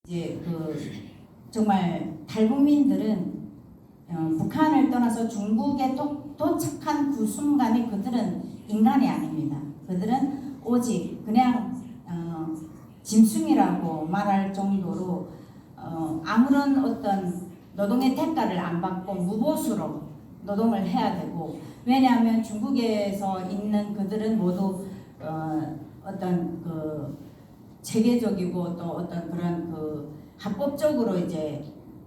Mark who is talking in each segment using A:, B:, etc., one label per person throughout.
A: 이제 정말 탈북민들은 북한을 떠나서 중국에 도착한 그 순간에 그들은 인간이 아닙니다. 그들은 오직 그냥 짐승이라고 말할 정도로 아무런 어떤 노동의 대가를 안 받고 무보수로 노동을 해야 되고, 왜냐하면 중국에서 있는 그들은 모두 어떤 체계적이고 또 어떤 그런 합법적으로 이제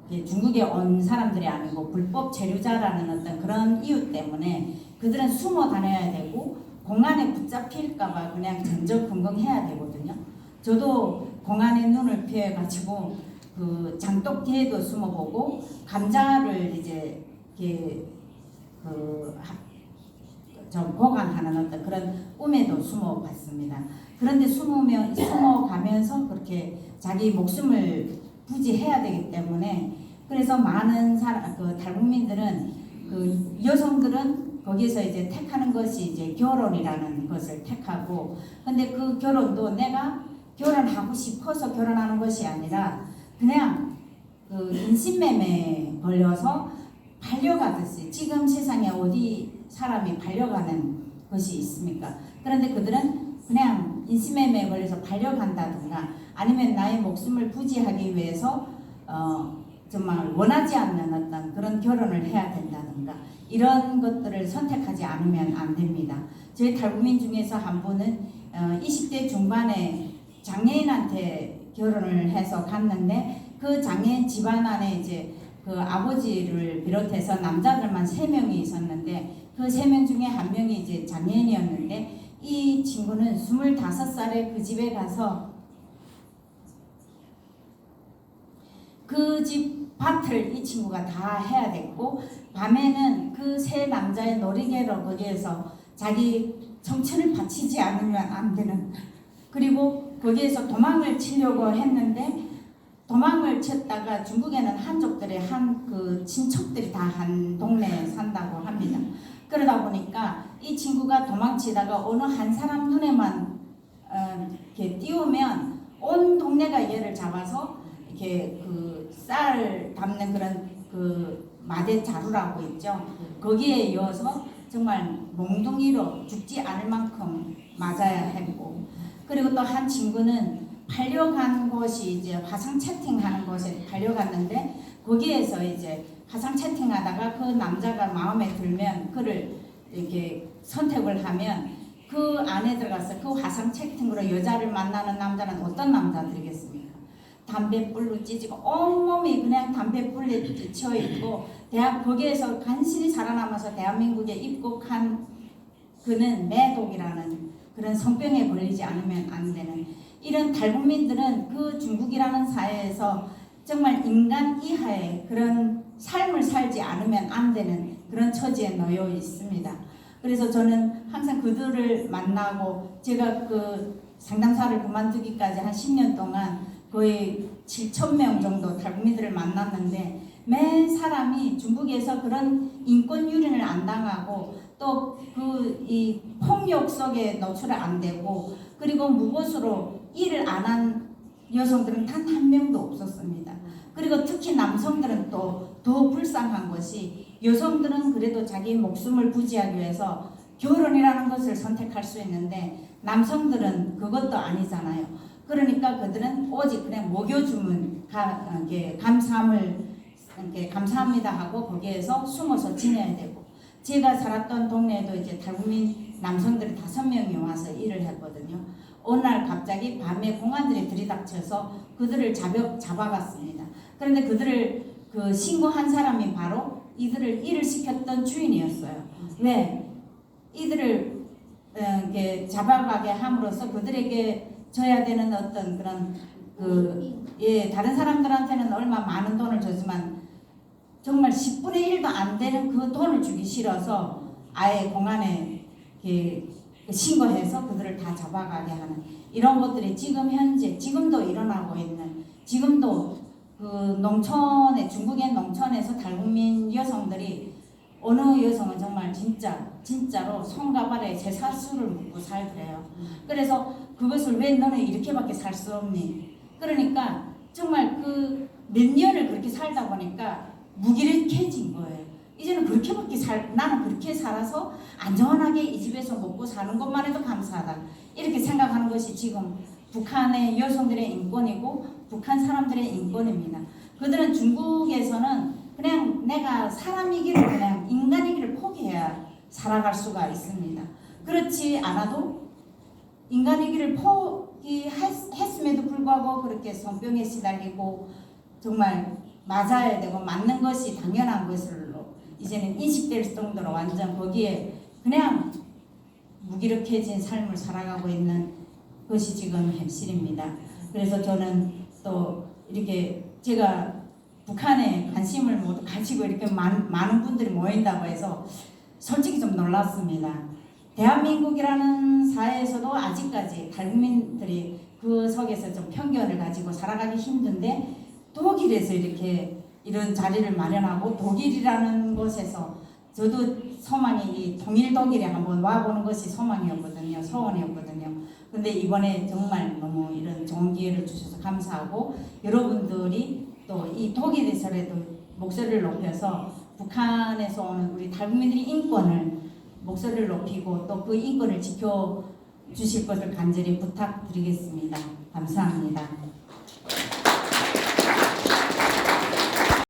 A: 중국에 온 사람들이 아니고 불법 체류자라는 어떤 그런 이유 때문에 그들은 숨어 다녀야 되고 공안에 붙잡힐까봐 그냥 전전긍긍해야 되거든요. 저도 공안에 눈을 피해가지고 장독 뒤에도 숨어보고 감자를 이제 보관하는 어떤 그런 꿈에도 숨어봤습니다. 그런데 숨어가면서 그렇게 자기 목숨을 부지해야 되기 때문에, 그래서 많은 탈북민들은 여성들은 거기서 이제 택하는 것이 이제 결혼이라는 것을 택하고, 근데 그 결혼도 내가 결혼하고 싶어서 결혼하는 것이 아니라 그냥 인신매매에 걸려서 팔려가듯이, 지금 세상에 어디 사람이 팔려가는 것이 있습니까? 그런데 그들은 그냥 인신매매에 걸려서 팔려간다든가 아니면 나의 목숨을 부지하기 위해서 정말 원하지 않는 어떤 그런 결혼을 해야 된다든가 이런 것들을 선택하지 않으면 안 됩니다. 저희 탈북민 중에서 한 분은 20대 중반에 장애인한테 결혼을 해서 갔는데, 그 장애인 집안 안에 이제 아버지를 비롯해서 남자들만 3명이 있었는데 그 3명 중에 한 명이 이제 장애인이었는데, 이 친구는 25살에 그 집에 가서 그 집 밭을 이 친구가 다 해야 됐고, 밤에는 그 3 남자의 놀이개로 거기에서 자기 청춘을 바치지 않으면 안 되는, 그리고 거기에서 도망을 치려고 했는데 도망을 쳤다가 중국에는 한족들의 친척들이 다 한 동네에 산다고 합니다. 그러다 보니까 이 친구가 도망치다가 어느 한 사람 눈에만 이렇게 띄우면 온 동네가 얘를 잡아서 이렇게 쌀 담는 그런 마대 자루라고 있죠. 거기에 이어서 정말 몽둥이로 죽지 않을 만큼 맞아야 했고, 그리고 또 한 친구는 팔려간 곳이 이제 화상 채팅하는 곳에 팔려갔는데, 거기에서 이제 화상 채팅하다가 그 남자가 마음에 들면 그를 이렇게 선택을 하면 그 안에 들어가서 그 화상 채팅으로 여자를 만나는 남자는 어떤 남자들이겠습니까? 담배불로 찢고 온몸이 그냥 담배불에 찢혀 있고 거기에서 간신히 살아남아서 대한민국에 입국한 그는 매독이라는 그런 성병에 걸리지 않으면 안 되는, 이런 탈북민들은 그 중국이라는 사회에서 정말 인간 이하의 그런 삶을 살지 않으면 안 되는 그런 처지에 놓여 있습니다. 그래서 저는 항상 그들을 만나고, 제가 상담사를 그만두기까지 한 10년 동안 거의 7,000명 정도 탈북민들을 만났는데, 매 사람이 중국에서 그런 인권 유린을 안 당하고 또 이 폭력 속에 노출을 안 되고, 그리고 무보수로 일을 안 한 여성들은 단 한 명도 없었습니다. 그리고 특히 남성들은 또 더 불쌍한 것이, 여성들은 그래도 자기 목숨을 부지하기 위해서 결혼이라는 것을 선택할 수 있는데 남성들은 그것도 아니잖아요. 그러니까 그들은 오직 그냥 목요주문 감사합니다 하고 거기에서 숨어서 지내야 되고, 제가 살았던 동네에도 이제 탈북민 남성들이 5명이 와서 일을 했거든요. 어느 날 갑자기 밤에 공안들이 들이닥쳐서 그들을 잡아갔습니다. 그런데 그들을 신고한 사람이 바로 이들을 일을 시켰던 주인이었어요. 왜? 이들을 잡아가게 함으로써 그들에게 줘야 되는 어떤 그런 다른 사람들한테는 얼마 많은 돈을 줬지만 정말 10분의 1도 안 되는 그 돈을 주기 싫어서 아예 공안에 신고해서 그들을 다 잡아가게 하는 이런 것들이 지금도 일어나고 있는, 지금도 중국의 농촌에서 탈북민 여성들이, 어느 여성은 정말 진짜로 손가발에 쇠사슬을 묶고 살더래요. 그래서 그것을 왜 너는 이렇게밖에 살 수 없니? 그러니까 정말 몇 년을 그렇게 살다 보니까 무기력해진 거예요. 이제는 그렇게밖에 나는 그렇게 살아서 안전하게 이 집에서 먹고 사는 것만 해도 감사하다. 이렇게 생각하는 것이 지금 북한의 여성들의 인권이고 북한 사람들의 인권입니다. 그들은 중국에서는 그냥 내가 사람이기를 그냥 인간이기를 포기해야 살아갈 수가 있습니다. 그렇지 않아도 인간이기를 포기했음에도 불구하고 그렇게 성병에 시달리고 정말 맞아야 되고 맞는 것이 당연한 것으로 이제는 인식될 정도로 완전 거기에 그냥 무기력해진 삶을 살아가고 있는 것이 지금 현실입니다. 그래서 저는 또 이렇게 제가 북한에 관심을 모두 가지고 이렇게 많은 분들이 모인다고 해서 솔직히 좀 놀랐습니다. 대한민국이라는 사회에서도 아직까지 탈북민들이 그 속에서 좀 편견을 가지고 살아가기 힘든데 독일에서 이렇게 이런 자리를 마련하고 독일이라는 곳에서 저도 소망이 이 통일 독일에 한번 와보는 것이 소망이었거든요. 소원이었거든요. 근데 이번에 정말 너무 이런 좋은 기회를 주셔서 감사하고 여러분들이 또 이 독일에서라도 목소리를 높여서 북한에서 오는 우리 탈북민들의 인권을 목소리를 높이고 또 그 인권을 지켜주실 것을 간절히 부탁드리겠습니다. 감사합니다.